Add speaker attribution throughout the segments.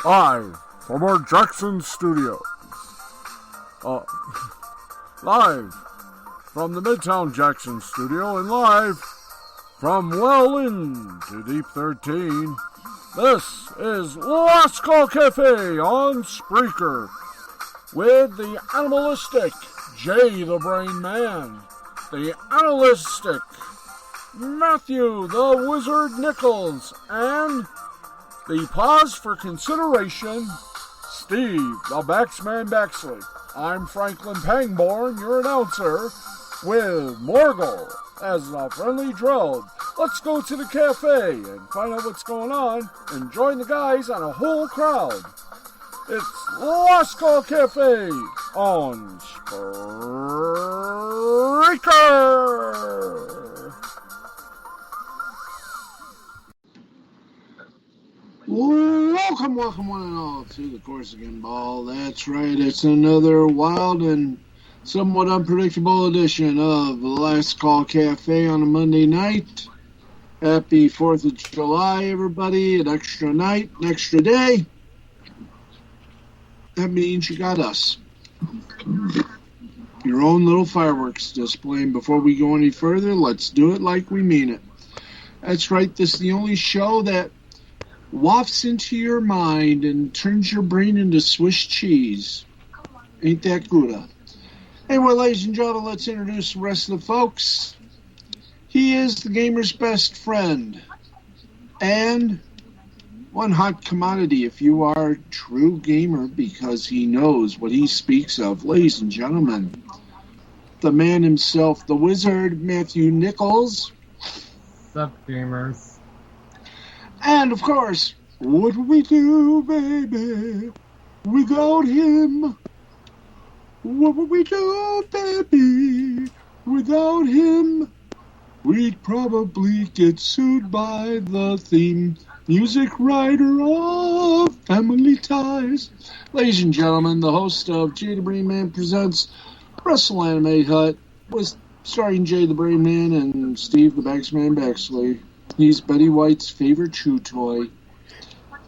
Speaker 1: Live from our Jackson studios. Live from the Midtown Jackson studio and live from well into Deep 13. This is Last Call Cafe on Spreaker with the animalistic Jay the Brain Man, the animalistic Matthew the Wizard Nichols, and the pause for consideration, Steve the Baxman Baxley. I'm Franklin Pangborn, your announcer, with Morgul as the friendly drone. Let's go to the cafe and find out what's going on and join the guys on a whole crowd. It's Last Call Cafe on Spreaker. Welcome one and all to the Corsican Ball. That's right, it's another wild and somewhat unpredictable edition of the Last Call Cafe on a Monday night. Happy 4th of July, everybody. An extra night, an extra day. That means you got us. Your own little fireworks display. And before we go any further, let's do it like we mean it. That's right, this is the only show that wafts into your mind and turns your brain into Swiss cheese. Ain't that good? Anyway, ladies and gentlemen, let's introduce the rest of the folks. He is the gamer's best friend and one hot commodity if you are a true gamer because he knows what he speaks of. Ladies and gentlemen, the man himself, the wizard, Matthew Nichols.
Speaker 2: What's up, gamers?
Speaker 1: And, of course, what would we do, baby, without him? What would we do, baby, without him? We'd probably get sued by the theme music writer of Family Ties. Ladies and gentlemen, the host of Jay the Brain Man Presents Wrestle Anime Hut, with starring Jay the Brain Man and Steve the Baxman Baxley. He's Betty White's favorite chew toy.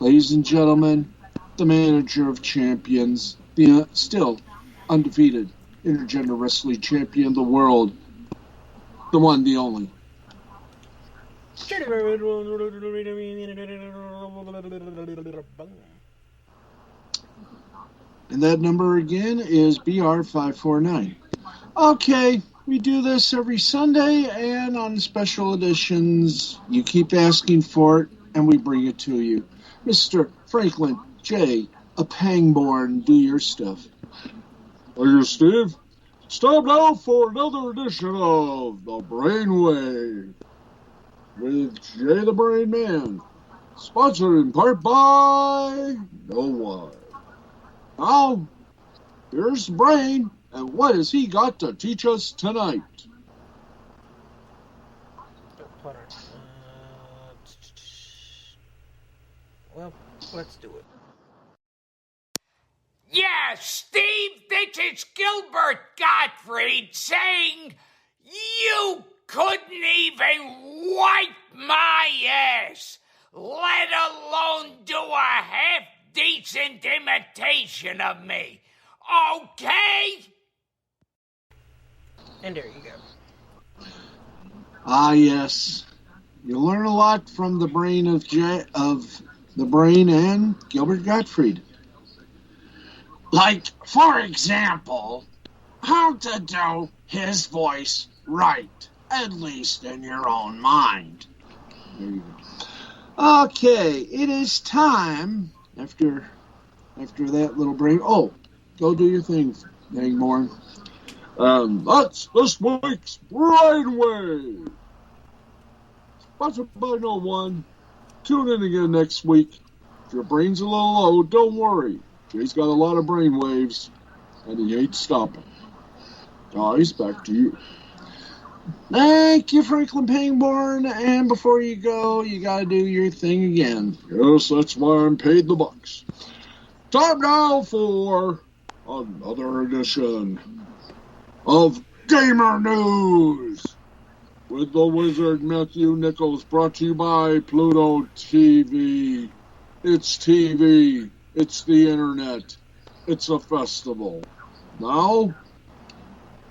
Speaker 1: Ladies and gentlemen, the manager of champions, the still undefeated intergender wrestling champion of the world, the one, the only. And that number again is BR549. Okay. We do this every Sunday, and on special editions, you keep asking for it, and we bring it to you. Mr. Franklin J. Pangborn, do your stuff. Thank you, Steve. It's time now for another edition of The Brainwave with Jay the Brain Man, sponsored in part by No One. Now, here's the Brain. And what has he got to teach us tonight?
Speaker 3: Hold on. Well, let's do it.
Speaker 4: Yeah, Steve, this is Gilbert Gottfried saying you couldn't even wipe my ass, let alone do a half-decent imitation of me. Okay?
Speaker 3: And there you go.
Speaker 1: Ah, yes.
Speaker 5: You learn a lot from the brain of the brain and Gilbert Gottfried. Like, for example, how to do his voice right, at least in your own mind. There you go. Okay, it is time after that little break. Oh, go do your thing, Dangborn. That's this week's Brainwave. Sponsored by No One. Tune in again next week. If your brain's a little low, don't worry. Jay's got a lot of brain waves, and he ain't stopping. Guys, back to you. Thank you, Franklin Pangborn. And before you go, you gotta do your thing again. Yes, that's why I'm paid the bucks. Time now for another edition of Gamer News with the wizard Matthew Nichols, brought to you by Pluto TV. It's TV. It's the internet. It's a festival. Now,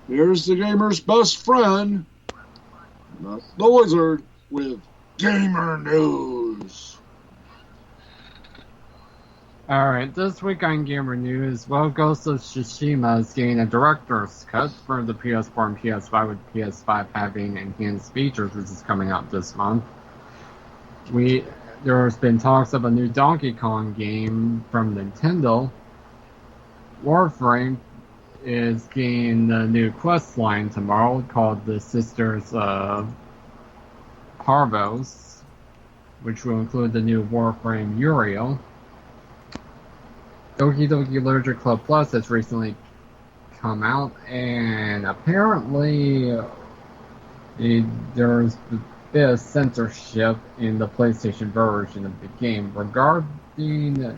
Speaker 5: here's the gamer's best friend, not the wizard, with Gamer News.
Speaker 2: Alright, this week on Gamer News, Ghost of Tsushima is getting a director's cut for the PS4 and PS5, with PS5 having enhanced features, which is coming out this month. There's been talks of a new Donkey Kong game from Nintendo. Warframe is getting the new quest line tomorrow called the Sisters Parvos, which will include the new Warframe Uriel. Doki Doki Literature Club Plus has recently come out, and apparently there's a bit of censorship in the PlayStation version of the game regarding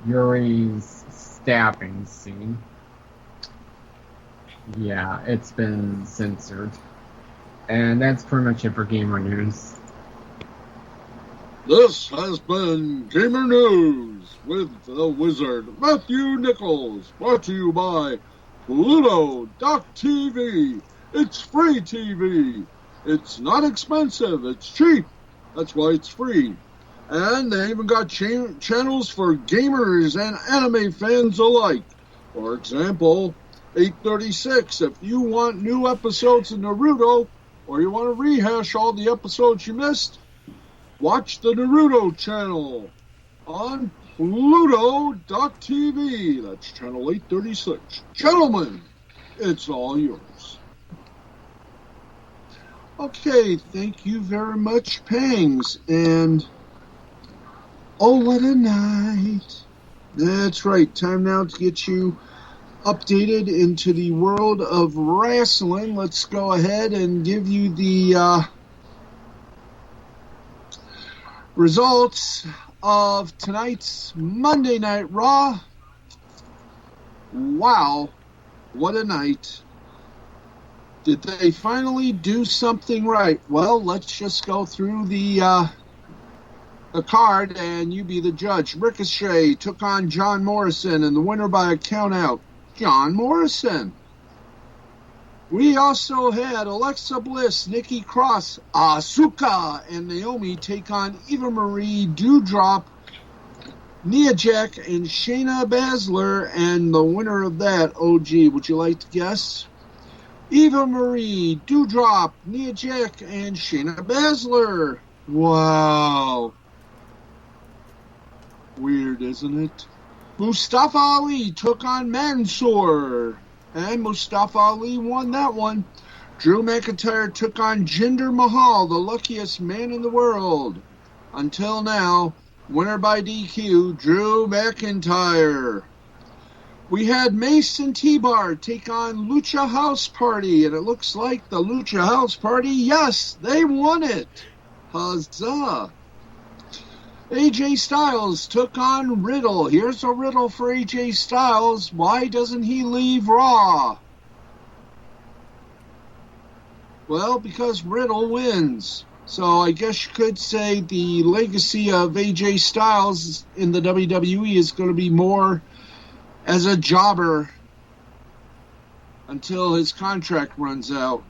Speaker 2: Yuri's stabbing scene. Yeah, it's been censored. And that's pretty much it for Gamer News.
Speaker 5: This has been Gamer News with the wizard Matthew Nichols, brought to you by Pluto.tv. It's free TV. It's not expensive. It's cheap. That's why it's free. And they even got channels for gamers and anime fans alike. For example, 836. If you want new episodes of Naruto, or you want to rehash all the episodes you missed, watch the Naruto channel on Pluto.tv. That's channel 836. Gentlemen, it's all yours. Okay, thank you very much, Pangs. And oh, what a night. That's right. Time now to get you updated into the world of wrestling. Let's go ahead and give you the results of tonight's Monday Night Raw. Wow, what a night. Did they finally do something right? Well, let's just go through the card and you be the judge. Ricochet took on John Morrison, and the winner by a countout, John Morrison. We also had Alexa Bliss, Nikki Cross, Asuka, and Naomi take on Eva Marie, Doudrop, Nia Jax, and Shayna Baszler, and the winner of that, OG, would you like to guess? Eva Marie, Doudrop, Nia Jax, and Shayna Baszler. Wow. Weird, isn't it? Mustafa Ali took on Mansoor, and Mustafa Ali won that one. Drew McIntyre took on Jinder Mahal, the luckiest man in the world. Until now, winner by DQ, Drew McIntyre. We had Mason T-Bar take on Lucha House Party, and it looks like the Lucha House Party, yes, they won it. Huzzah. AJ Styles took on Riddle. Here's a riddle for AJ Styles. Why doesn't he leave Raw? Well, because Riddle wins. So I guess you could say the legacy of AJ Styles in the WWE is going to be more as a jobber until his contract runs out.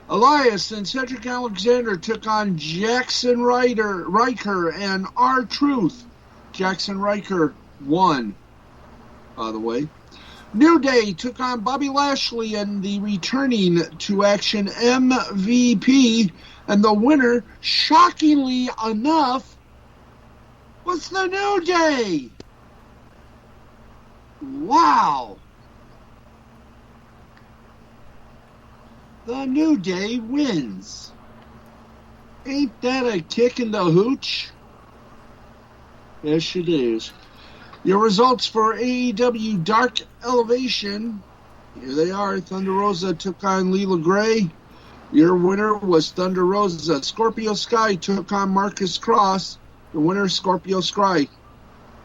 Speaker 5: Elias and Cedric Alexander took on Jackson Riker and R-Truth. Jackson Riker won, by the way. New Day took on Bobby Lashley and the returning to action MVP. And the winner, shockingly enough, was the New Day. Wow. The New Day wins. Ain't that a kick in the hooch? Yes, it is. Your results for AEW Dark Elevation. Here they are. Thunder Rosa took on Leela Gray. Your winner was Thunder Rosa. Scorpio Sky took on Marcus Cross. The winner, Scorpio Sky.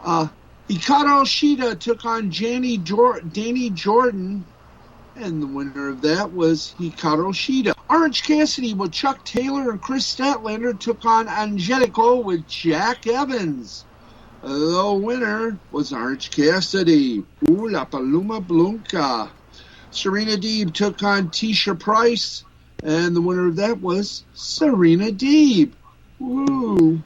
Speaker 5: Hikaru Shida took on Danny Jordan. And the winner of that was Hikaru Shida. Orange Cassidy with Chuck Taylor and Chris Statlander took on Angelico with Jack Evans. The winner was Orange Cassidy. Ooh, La Paloma Blanca. Serena Deeb took on Tisha Price. And the winner of that was Serena Deeb. Woo.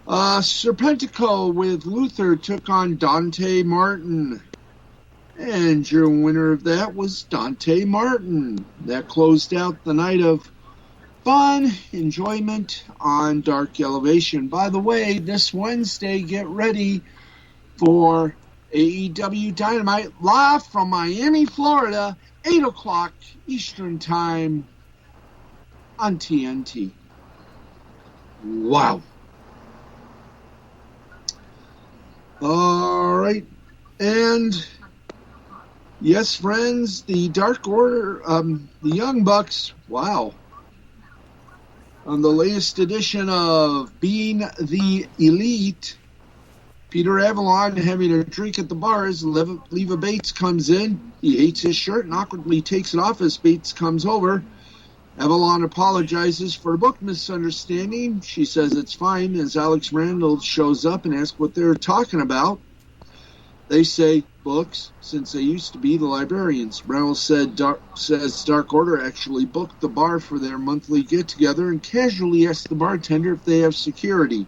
Speaker 5: Serpentico with Luther took on Dante Martin. And your winner of that was Dante Martin. That closed out the night of fun, enjoyment on Dark Elevation. By the way, this Wednesday, get ready for AEW Dynamite live from Miami, Florida, 8 o'clock Eastern Time on TNT. Wow. All right. And yes, friends, the Dark Order, the Young Bucks, wow. On the latest edition of Being the Elite, Peter Avalon having a drink at the bars. Leva Bates comes in. He hates his shirt and awkwardly takes it off as Bates comes over. Avalon apologizes for a book misunderstanding. She says it's fine as Alex Randall shows up and asks what they're talking about. They say books, since they used to be the librarians. Randall says Dark Order actually booked the bar for their monthly get-together and casually asks the bartender if they have security.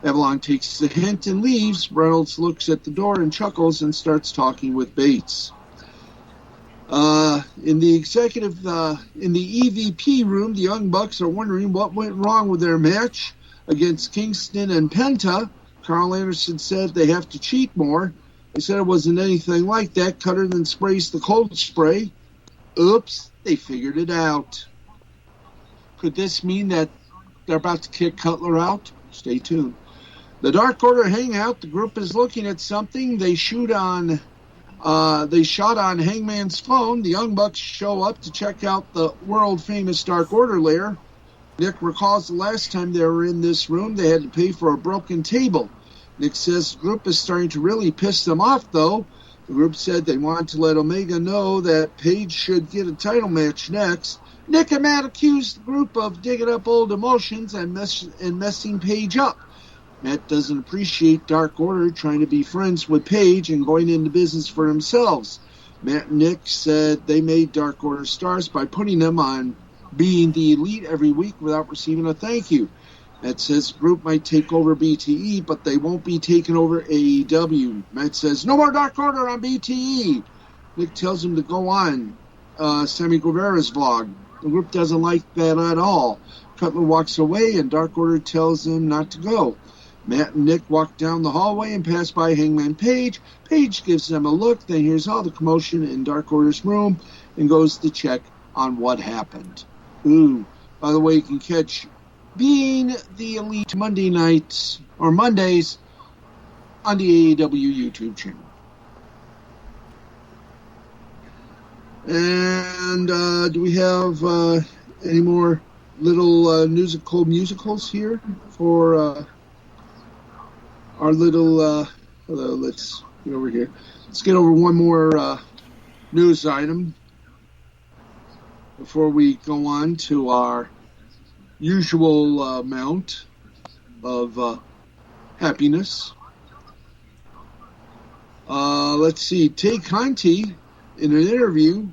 Speaker 5: Avalon takes the hint and leaves. Reynolds looks at the door and chuckles and starts talking with Bates. In the EVP room, the Young Bucks are wondering what went wrong with their match against Kingston and Penta. Carl Anderson said they have to cheat more. They said it wasn't anything like that. Cutter then sprays the cold spray. Oops, they figured it out. Could this mean that they're about to kick Cutler out? Stay tuned. The Dark Order hangout. The group is looking at something. They shot on Hangman's phone. The Young Bucks show up to check out the world-famous Dark Order lair. Nick recalls the last time they were in this room, they had to pay for a broken table. Nick says the group is starting to really piss them off, though. The group said they want to let Omega know that Paige should get a title match next. Nick and Matt accused the group of digging up old emotions and messing Paige up. Matt doesn't appreciate Dark Order trying to be friends with Paige and going into business for themselves. Matt and Nick said they made Dark Order stars by putting them on Being the Elite every week without receiving a thank you. Matt says the group might take over BTE, but they won't be taking over AEW. Matt says, no more Dark Order on BTE. Nick tells him to go on Sammy Guevara's vlog. The group doesn't like that at all. Cutler walks away, and Dark Order tells him not to go. Matt and Nick walk down the hallway and pass by Hangman Page. Page gives them a look, then hears all the commotion in Dark Order's room and goes to check on what happened. Ooh. By the way, you can catch Being the Elite Monday nights, or Mondays, on the AEW YouTube channel. And do we have any more little musicals here for our little let's get over here. Let's get over one more news item before we go on to our usual amount of happiness. Let's see. Tay Conti, in an interview,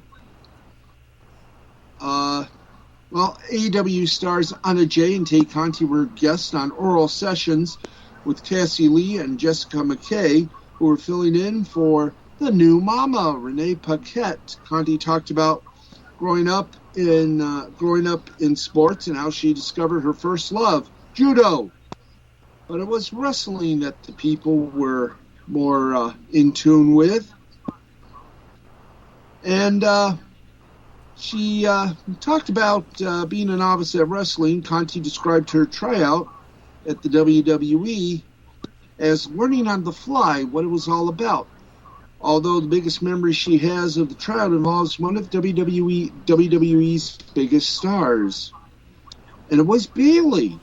Speaker 5: Well, AEW stars Anna Jay and Tay Conti were guests on Oral Sessions with Cassie Lee and Jessica McKay, who were filling in for the new mama, Renee Paquette. Conti talked about growing up in sports and how she discovered her first love, judo. But it was wrestling that the people were more in tune with. And she talked about being a novice at wrestling. Conti described her tryout at the WWE as learning on the fly what it was all about. Although the biggest memory she has of the tryout involves one of WWE's biggest stars. And it was Bayley.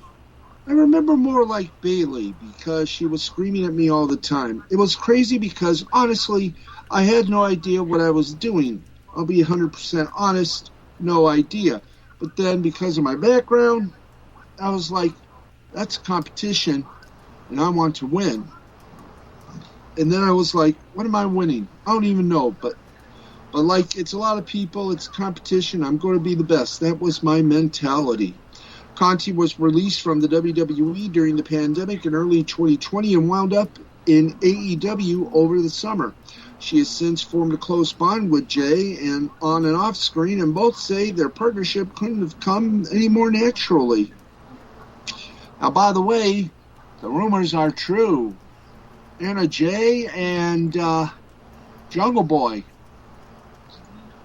Speaker 5: I remember more like Bayley because she was screaming at me all the time. It was crazy because, honestly, I had no idea what I was doing. I'll be 100% honest, no idea. But then because of my background, I was like, that's a competition, and I want to win. And then I was like, what am I winning? I don't even know. But like, it's a lot of people, it's competition, I'm going to be the best. That was my mentality. Conti was released from the WWE during the pandemic in early 2020 and wound up in AEW over the summer. She has since formed a close bond with Jay and on and off screen, and both say their partnership couldn't have come any more naturally. Now, by the way, the rumors are true. Anna Jay and Jungle Boy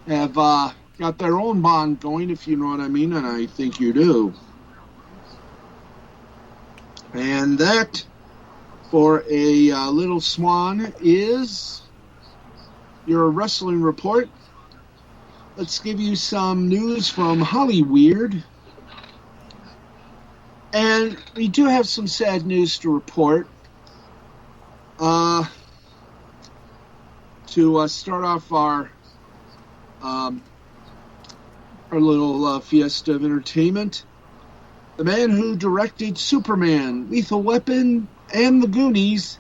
Speaker 5: have got their own bond going, if you know what I mean, and I think you do. And that, for a little swan, is your wrestling report. Let's give you some news from Hollyweird. And we do have some sad news to report. To start off our little fiesta of entertainment, the man who directed Superman, Lethal Weapon, and The Goonies,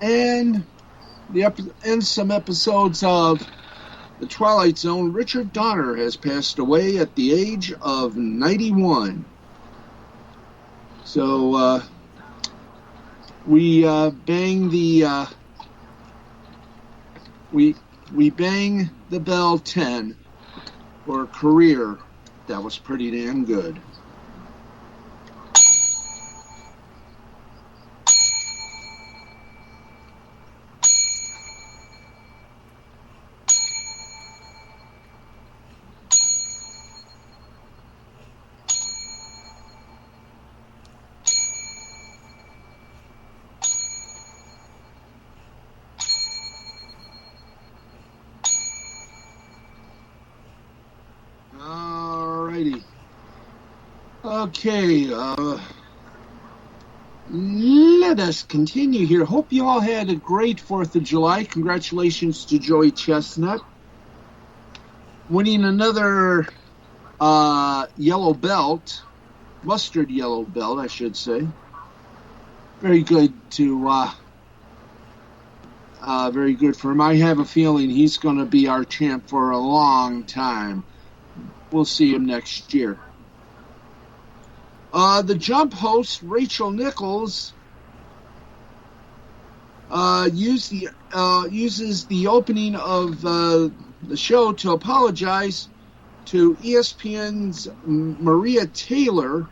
Speaker 5: and some episodes of The Twilight Zone, Richard Donner has passed away at the age of 91. So we bang the bell 10 for a career that was pretty damn good. Okay, let us continue here. Hope you all had a great 4th of July. Congratulations to Joey Chestnut winning another yellow belt, mustard yellow belt, I should say. Very good very good for him. I have a feeling he's going to be our champ for a long time. We'll see him next year. The Jump host, Rachel Nichols, uses the opening of the show to apologize to ESPN's Maria Taylor.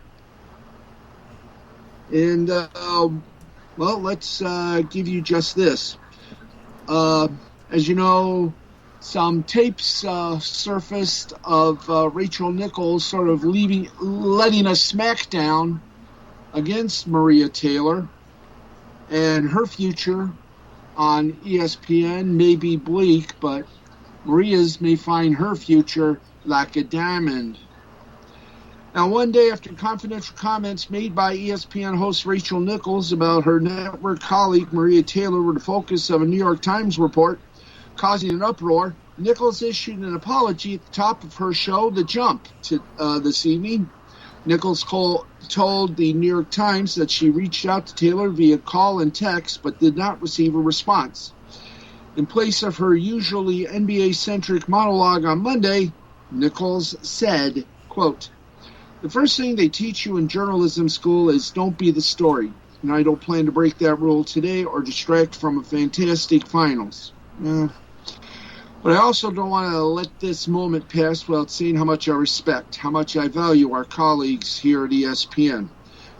Speaker 5: And, let's give you just this. As you know, some tapes surfaced of Rachel Nichols sort of letting a smackdown against Maria Taylor, and her future on ESPN may be bleak, but Maria's may find her future like a diamond. Now, one day after confidential comments made by ESPN host Rachel Nichols about her network colleague Maria Taylor were the focus of a New York Times report, causing an uproar, Nichols issued an apology at the top of her show, The Jump, this evening. Nichols told the New York Times that she reached out to Taylor via call and text, but did not receive a response. In place of her usually NBA-centric monologue on Monday, Nichols said, quote, The first thing they teach you in journalism school is don't be the story. And I don't plan to break that rule today or distract from a fantastic finals. But I also don't want to let this moment pass without saying how much I respect, how much I value our colleagues here at ESPN,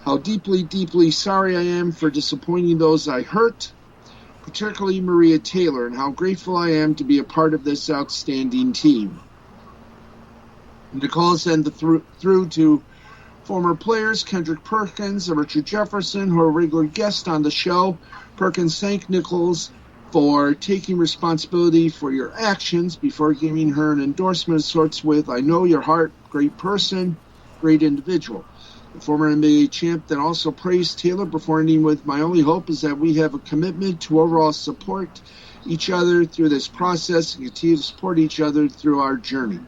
Speaker 5: how deeply, deeply sorry I am for disappointing those I hurt, particularly Maria Taylor, and how grateful I am to be a part of this outstanding team. And the calls send through to former players Kendrick Perkins and Richard Jefferson, who are regular guests on the show. Perkins thanked Nichols for taking responsibility for your actions before giving her an endorsement of sorts with, "I know your heart, great person, great individual." The former NBA champ then also praised Taylor before ending with, "My only hope is that we have a commitment to overall support each other through this process and continue to support each other through our journey."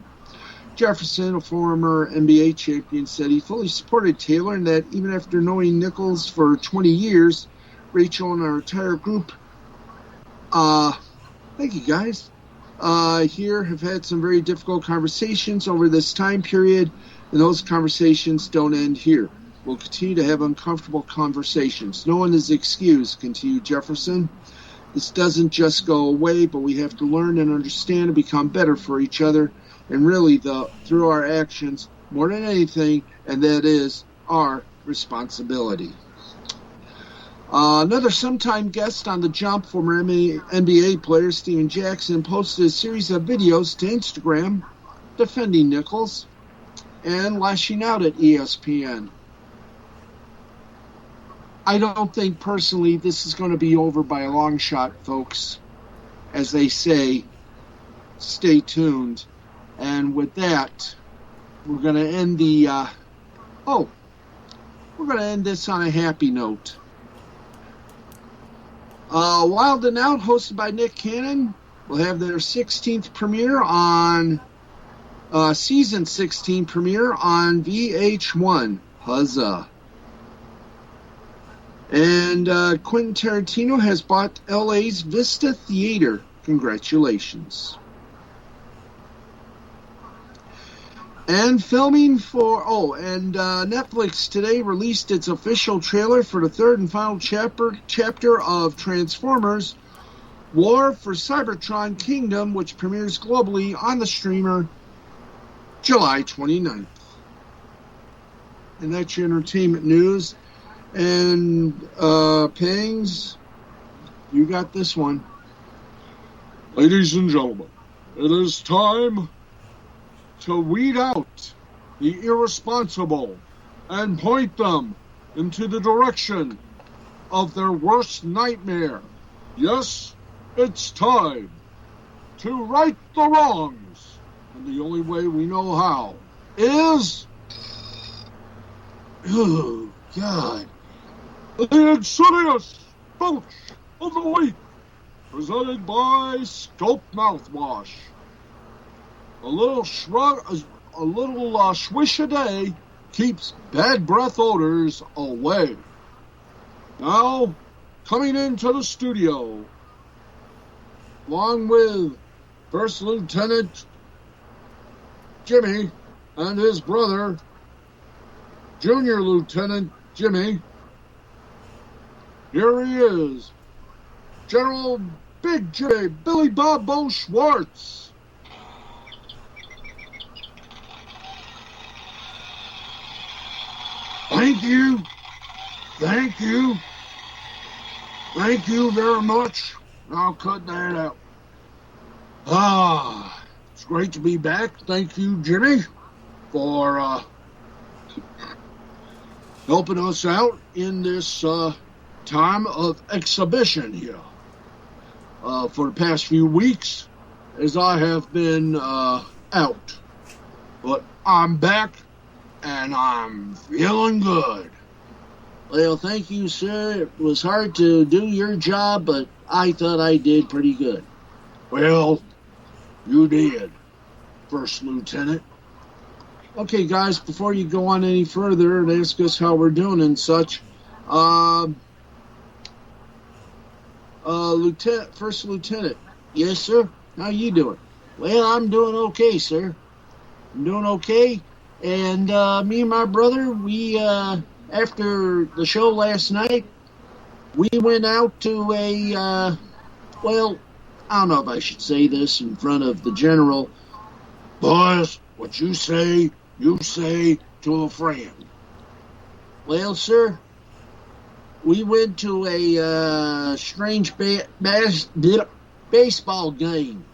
Speaker 5: Jefferson, a former NBA champion, said he fully supported Taylor and that even after knowing Nichols for 20 years, Rachel and our entire group, thank you guys, here have had some very difficult conversations over this time period, and those conversations don't end here. We'll continue to have uncomfortable conversations. No one is excused, continued Jefferson. This doesn't just go away, but we have to learn and understand and become better for each other, and really through our actions more than anything, and that is our responsibility. Another sometime guest on The Jump, former NBA player Steven Jackson, posted a series of videos to Instagram defending Nichols and lashing out at ESPN. I don't think personally this is going to be over by a long shot, folks. As they say, stay tuned. And with that, we're going to end this on a happy note. Wild and Out, hosted by Nick Cannon, will have their 16th premiere on season 16 premiere on VH1. Huzzah! And Quentin Tarantino has bought LA's Vista Theater. Congratulations! And Netflix today released its official trailer for the third and final chapter of Transformers: War for Cybertron Kingdom, which premieres globally on the streamer July 29th. And that's your entertainment news. And Pangs, you got this one.
Speaker 1: Ladies and gentlemen, it is time to weed out the irresponsible and point them into the direction of their worst nightmare. Yes, it's time to right the wrongs. And the only way we know how is... oh, God. The Insidious Filch of the Week, presented by Scope Mouthwash. A little swish a day keeps bad breath odors away. Now, coming into the studio, along with First Lieutenant Jimmy and his brother, Junior Lieutenant Jimmy, here he is, General Big J, Billy Bob Bo Schwartz. Thank you very much. I'll cut that out. It's great to be back. Thank you, Jimmy, for helping us out in this time of exhibition here for the past few weeks, as I have been out. But I'm back, and I'm feeling good. Well, thank you, sir. It was hard to do your job, but I thought I did pretty good. Well, you did, First Lieutenant. Okay, guys, before you go on any further and ask us how we're doing and such, First Lieutenant. Yes, sir? How you doing? Well, I'm doing okay, sir. I'm doing okay.
Speaker 5: And me and my brother, we after the show last night, we went out to a well, I don't know if I should say this in front of the general. Boys, what you say to a friend. Well, sir, we went to a strange baseball game.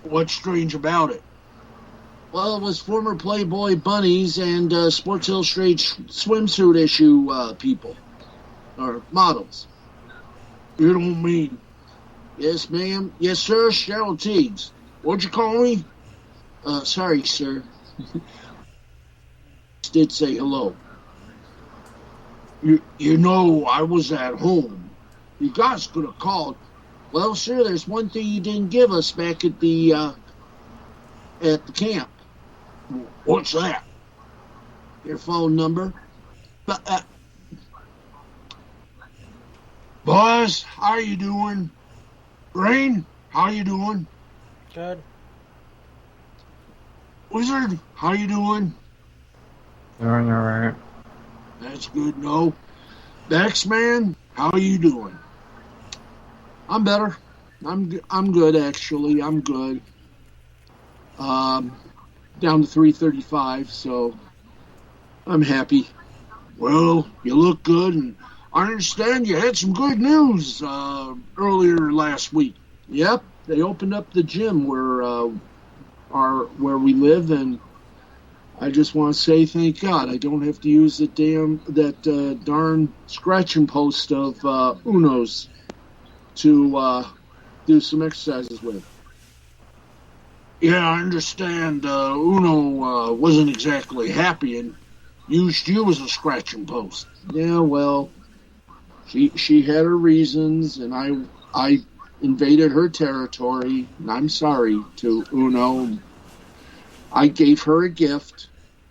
Speaker 5: What's strange about it? Well, it was former Playboy bunnies and Sports Illustrated swimsuit issue people, or models. You don't mean? Yes, ma'am. Yes, sir, Cheryl Teagues. What'd you call me? Sorry, sir. Did say hello. You know, I was at home. You guys could have called. Well, sir, there's one thing you didn't give us back at the camp. What's that? Your phone number. But, boys, how you doing? Rain, how you doing?
Speaker 3: Good.
Speaker 5: Wizard, how you doing?
Speaker 2: Doing all right.
Speaker 5: That's good, no. X-Man, how are you doing? I'm better. I'm good, actually. I'm good. Down to 335, so I'm happy. Well, you look good, and I understand you had some good news earlier last week. Yep, they opened up the gym where we live, and I just want to say thank God I don't have to use that darn scratching post of Uno's to do some exercises with. Yeah, I understand Uno wasn't exactly happy and used you as a scratching post. Yeah, well, she had her reasons, and I invaded her territory, and I'm sorry to Uno. I gave her a gift,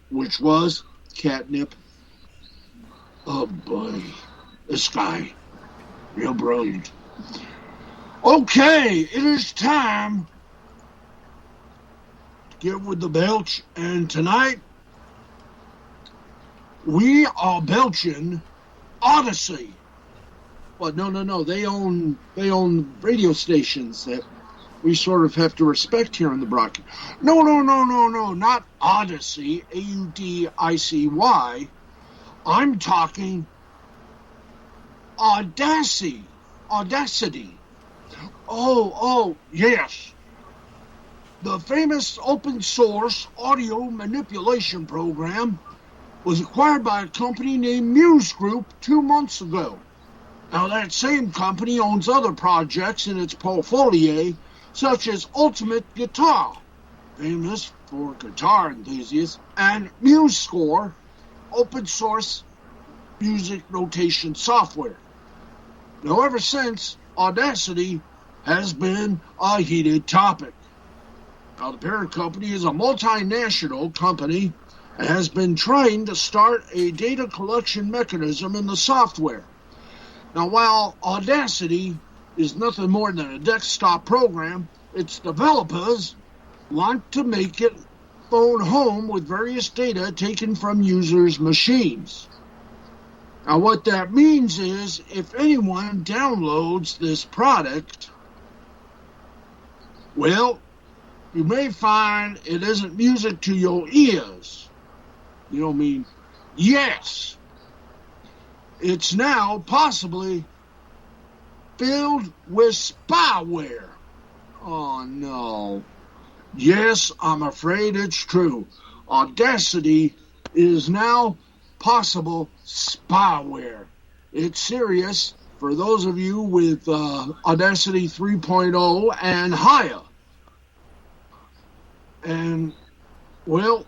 Speaker 5: which was catnip. Oh, boy. This guy. Real brilliant. Okay, it is time to get with the belch, and tonight we are belching Odyssey. Well, no. They own radio stations that we sort of have to respect here in the broadcast. No, not Odyssey, Audicy. I'm talking Audacity. Oh, yes. The famous open source audio manipulation program was acquired by a company named Muse Group 2 months ago. Now, that same company owns other projects in its portfolio, such as Ultimate Guitar, famous for guitar enthusiasts, and MuseScore, open source music notation software. Now, ever since, Audacity has been a heated topic. Now, the parent company is a multinational company and has been trying to start a data collection mechanism in the software. Now, while Audacity is nothing more than a desktop program, its developers want to make it phone home with various data taken from users' machines. Now, what that means is if anyone downloads this product, well, you may find it isn't music to your ears. You know what I mean? Yes. It's now possibly filled with spyware. Oh, no. Yes, I'm afraid it's true. Audacity is now possible spyware. It's serious for those of you with Audacity 3.0 and higher. And, well,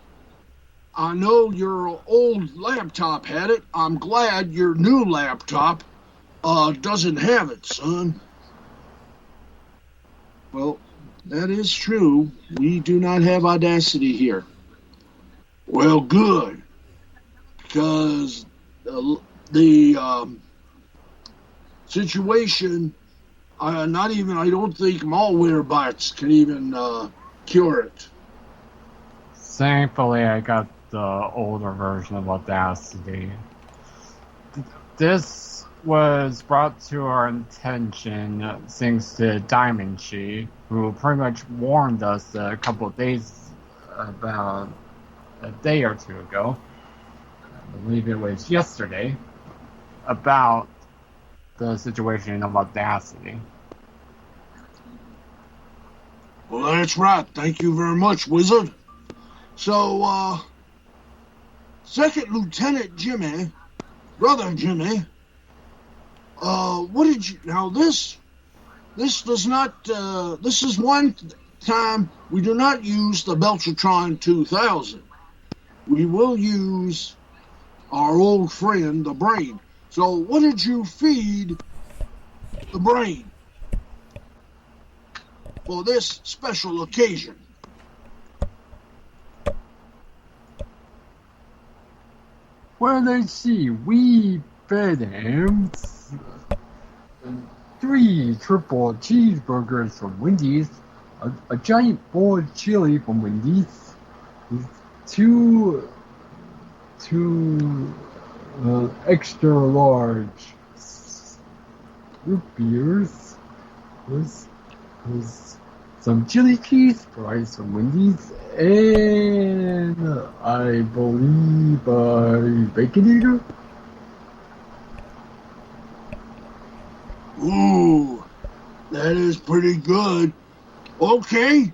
Speaker 5: I know your old laptop had it. I'm glad your new laptop doesn't have it, son. Well, that is true. We do not have Audacity here. Well, good. Because the situation, I don't think malware bots can even cure it.
Speaker 2: Thankfully, I got the older version of Audacity. This was brought to our attention thanks to Diamond Chi, who pretty much warned us a couple of days, about a day or two ago, I believe it was yesterday, about the situation of Audacity.
Speaker 5: Well, that's right. Thank you very much, Wizard. So, Second Lieutenant Jimmy, Brother Jimmy, what did you... Now, this does not... this is one time we do not use the Beltratron 2000. We will use our old friend, the Brain. So, what did you feed the Brain for this special occasion?
Speaker 2: Well, let's see, we fed him 3 triple cheeseburgers from Wendy's, a giant bowl of chili from Wendy's, 2 extra large root beers, with some chili cheese fries from Wendy's, and I believe a Baconator.
Speaker 5: Ooh, that is pretty good. Okay.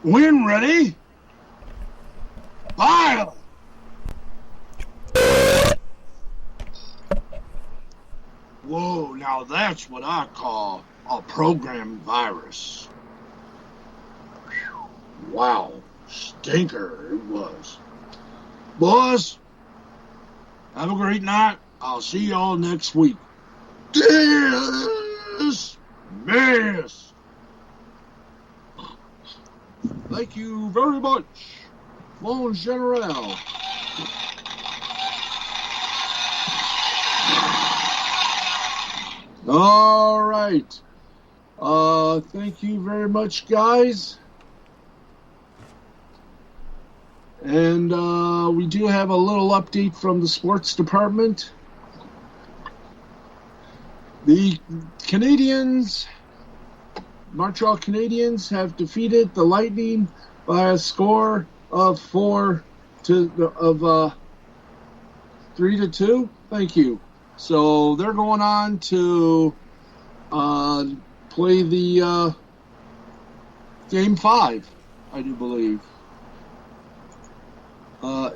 Speaker 5: When ready? Fire! Whoa, now that's what I call a program virus. Wow, stinker it was. Boys, have a great night. I'll see y'all next week. Dismissed. Thank you very much, Mon General. All right. Thank you very much, guys. And we do have a little update from the sports department. The Montreal Canadiens have defeated the Lightning by a score of 3-2. Thank you. So they're going on to play the Game 5, I do believe.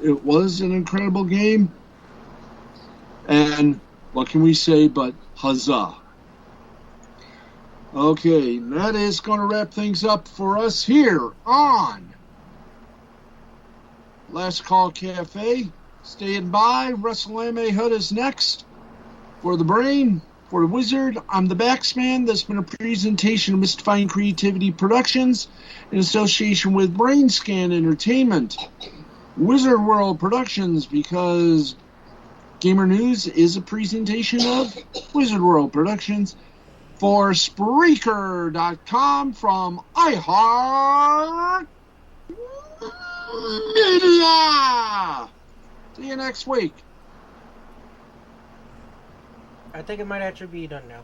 Speaker 5: It was an incredible game. And what can we say but huzzah. Okay, that is going to wrap things up for us here on Last Call Cafe. Stand by. WrestleMania Hood is next. For the Brain, for the Wizard, I'm the Baxman. This has been a presentation of Mystifying Creativity Productions in association with BrainScan Entertainment. Wizard World Productions, because Gamer News is a presentation of Wizard World Productions. For Spreaker.com from iHeart Media. See you next week.
Speaker 3: I think it might actually be done now.